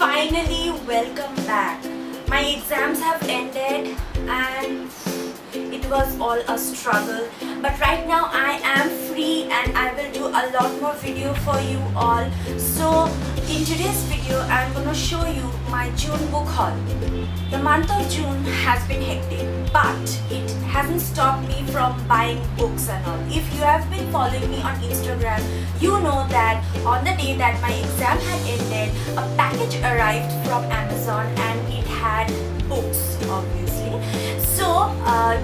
Finally, welcome back. My exams have ended and it was all a struggle, but right now I am free and I will do a lot more video for you all. So in today's video I'm gonna show you my June book haul. The month of June has been hectic, but it hasn't stopped me from buying books and all. If you have been following me on Instagram, you know that on the day that my exam had ended, a package arrived from Amazon and it had books, obviously. So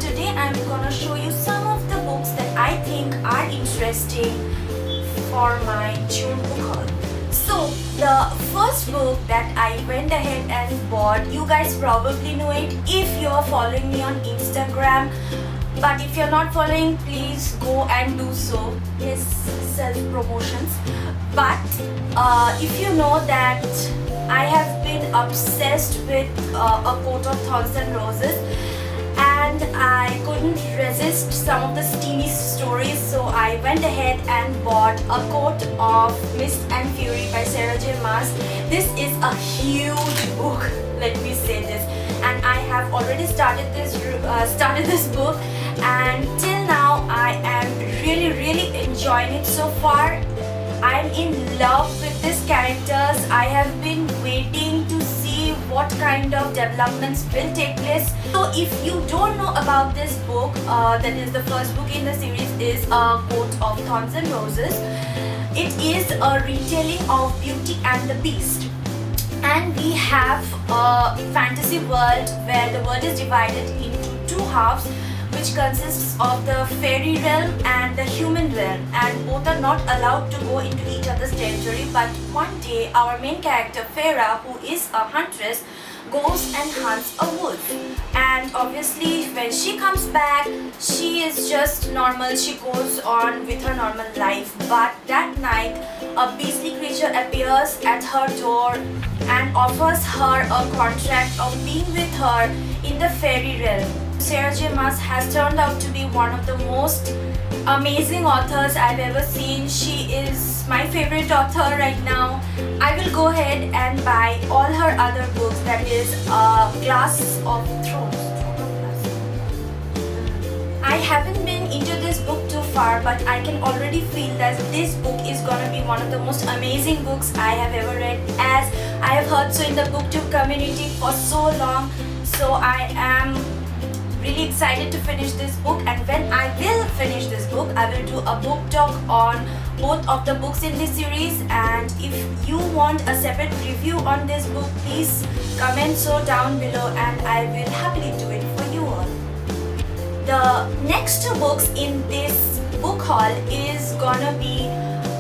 today I'm gonna show you some of the books that I think are interesting for my June book haul. So the first book that I went ahead and bought, you guys probably know it if you are following me on Instagram, but if you're not following, please go and do so. Yes, self-promotions. But if you know that I have been obsessed with A Coat of Thorns and Roses, and I couldn't resist some of the steamy stories, so I went ahead and bought A Coat of Mist and Fury by Sarah J. Maas. This is a huge book, let me say this, and I have already started this book, and till now I am really enjoying it so far. I'm in love with these characters. I have been waiting to see what kind of developments will take place. So if you don't know about this book, that is the first book in the series, is A Coat of Thorns and Roses. It is a retelling of Beauty and the Beast, and we have a fantasy world where the world is divided into two halves, which consists of the fairy realm and the human realm, and both are not allowed to go into each other's territory. But one day our main character Farah, who is a huntress, goes and hunts a wolf, and obviously when she comes back she is just normal, she goes on with her normal life. But that night a beastly creature appears at her door and offers her a contract of being with her in the fairy realm. Sarah J. Maas has turned out to be one of the most amazing authors I've ever seen. She is my favorite author right now. I will go ahead and buy all her other books, that is Glass of Thrones. I haven't been into this book too far, but I can already feel that this book is gonna be one of the most amazing books I have ever read, as I have heard so in the booktube community for so long. So I am really excited to finish this book, and when I will finish this book I will do a book talk on both of the books in this series. And if you want a separate review on this book, please comment so down below and I will happily do it for you all. The next two books in this book haul is gonna be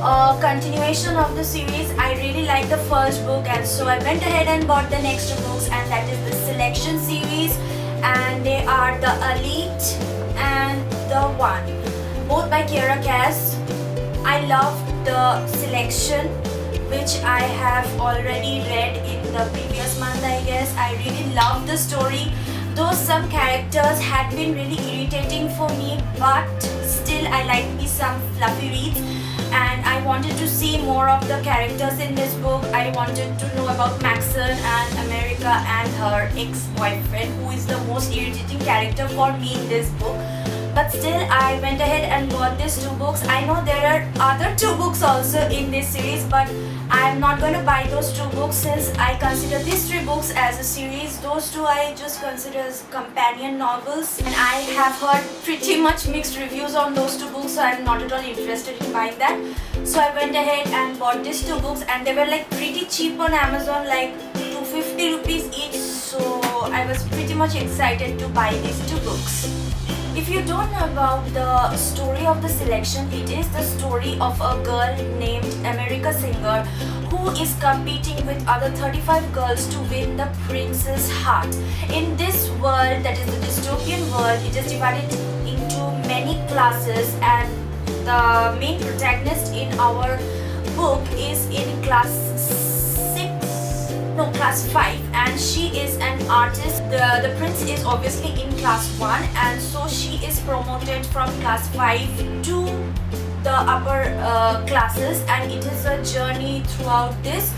a continuation of the series. I really like the first book, and so I went ahead and bought the next two books, and that is the Selection series, and they are The Elite and The One, both by Kiera Cass. I loved the Selection, which I have already read in the previous month, I guess. I really loved the story, though some characters had been really irritating for me, but still I like me some fluffy reads, and I wanted to see more of the characters in this book. I wanted to know about Maxon and America and her ex-boyfriend, who is the most irritating character for me in this book. But still I went ahead and bought these two books. I know there are other two books also in this series, but I'm not going to buy those two books since I consider these three books as a series. Those two I just consider as companion novels, and I have heard pretty much mixed reviews on those two books, so I'm not at all interested in buying that. So I went ahead and bought these two books, and they were like pretty cheap on Amazon, like 250 rupees each, so I was pretty much excited to buy these two books. If you don't know about the story of The Selection, it is the story of a girl named America Singer who is competing with other 35 girls to win the prince's heart. In this world, that is the dystopian world, it is divided into many classes, and the main protagonist in our book is in class 5, and she is an artist. The prince is obviously in class 1, and so she is promoted from class 5 to the upper classes, and it is a journey throughout this.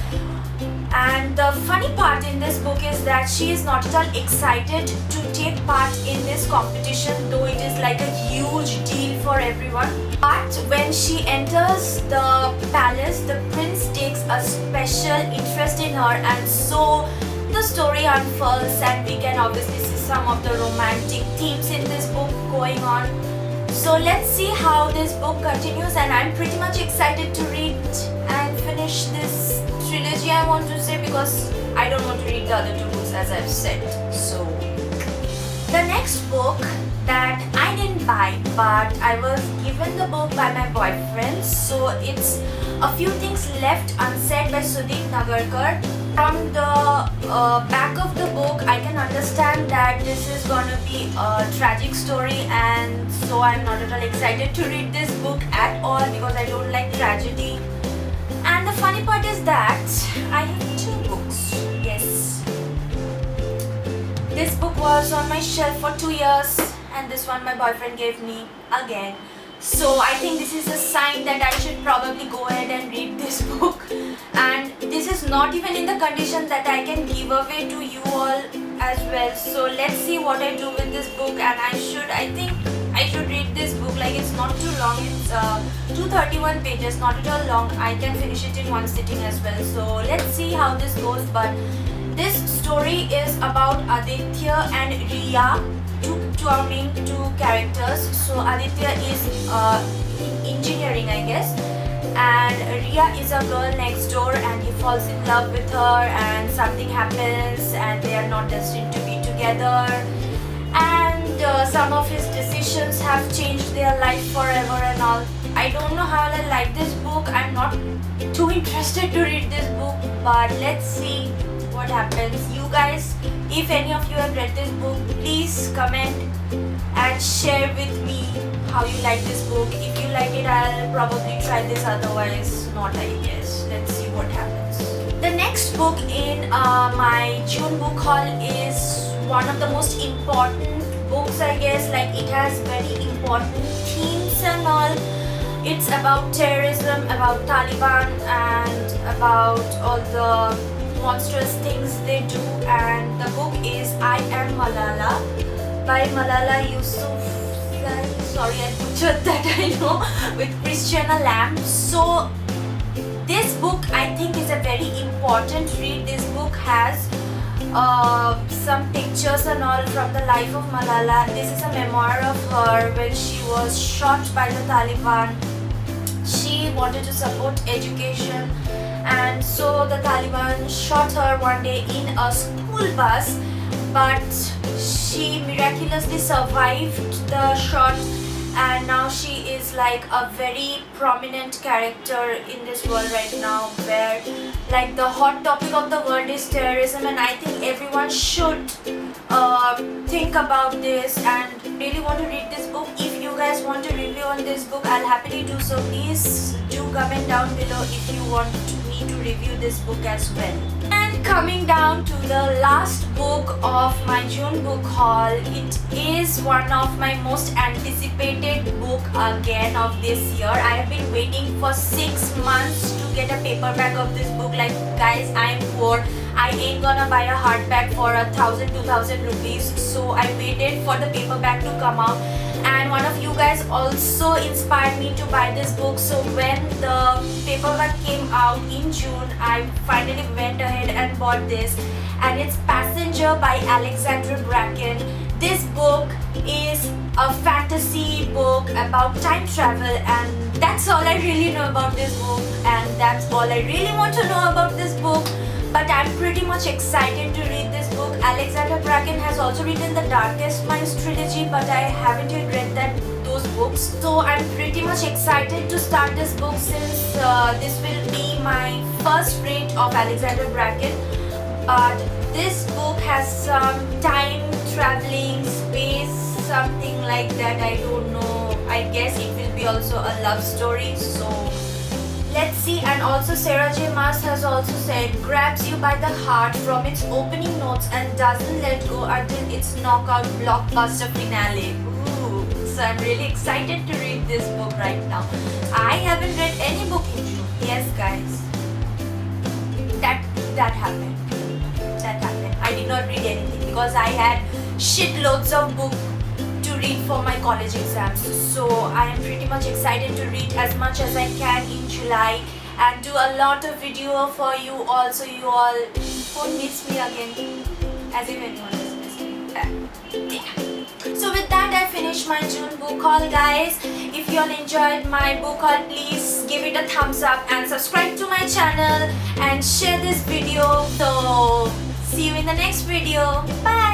And the funny part in this book is that she is not at all excited to take part in this competition, though it is like a huge deal for everyone. But when she enters the palace, the prince takes a special interest in her, and so the story unfolds, and we can obviously see some of the romantic themes in this book going on. So let's see how this book continues, and I'm pretty much excited to read and finish this trilogy, I want to say, because I don't want to read the other two books, as I've said. So the next book that I didn't buy, but I was given the book by my boyfriend, so it's A Few Things Left Unsaid by Sudeep Nagarkar. From the back of the book, I can understand that this is gonna be a tragic story, and so I'm not at all excited to read this book at all because I don't like tragedy. And the funny part is that I have two books. Yes. This book was on my shelf for 2 years, and this one my boyfriend gave me again. So I think this is a sign that I should probably go ahead and read this book. And this is not even in the condition that I can give away to you all as well. So let's see what I do with this book, and I think I should read this book. Like, it's not too long, it's 231 pages, not at all long. I can finish it in one sitting as well. So let's see how this goes. But this story is about Aditya and Riya, two our main two characters. So Aditya is in engineering, I guess, and Riya is a girl next door, and he falls in love with her, and something happens, and they are not destined to be together. And some of his decisions have changed their life forever and all. I don't know how I like this book. I'm not too interested to read this book, but let's see what happens. You guys, if any of you have read this book, please comment and share with me how you like this book. If you like it, I'll probably try this, otherwise not, I guess. Let's see what happens. The next book in my June book haul is one of the most important books, I guess. Like, it has very important themes and all. It's about terrorism, about Taliban, and about all the monstrous things they do. And the book is I Am Malala by Malala Yousafzai. Sorry, I butchered that, I know, with Christiana Lamb. So this book, I think, is a very important read. This book has some pictures and all from the life of Malala. This is a memoir of her when she was shot by the Taliban. She wanted to support education, and so the Taliban shot her one day in a school bus, but she miraculously survived the shot, and now she is like a very prominent character in this world right now, where like the hot topic of the world is terrorism. And I think everyone should think about this and really want to read this book. If you guys want to review on this book, I'll happily do so. Please do comment down below if you want me to review this book as well. And coming down to the last book of my June book haul, it is one of my most anticipated book again of this year. I have been waiting for 6 months to get a paperback of this book. Like, guys, I am poor. I ain't gonna buy a hardback for 1,000-2,000 rupees. So I waited for the paperback to come out, and one of you guys also inspired me to buy this book. So when the paperback came out in June, I finally went ahead and bought this, and it's Passenger by Alexandra Bracken. This book is a fantasy book about time travel, and that's all I really know about this book, and that's all I really want to know about this book. But I'm pretty much excited to read this book. Alexandra Bracken has also written the Darkest Minds trilogy, but I haven't yet read those books. So I'm pretty much excited to start this book, since this will be my first read of Alexandra Bracken. But this book has some time traveling, space, something like that. I don't know. I guess it will be also a love story. So let's see. And also Sarah J Maas has also said, grabs you by the heart from its opening notes and doesn't let go until its knockout blockbuster finale. Ooh, so I'm really excited to read this book right now. I haven't read any book in June. Yes, guys. that happened. I did not read anything because I had shitloads of book to read for my college exams. So I am pretty much excited to read as much as I can in July and do a lot of video for you all, so you all won't miss me again, as if anyone has missed me. Yeah. So with that, I finished my June book haul, guys. If you all enjoyed my book haul, please give it a thumbs up and subscribe to my channel and share this video. So see you in the next video. Bye.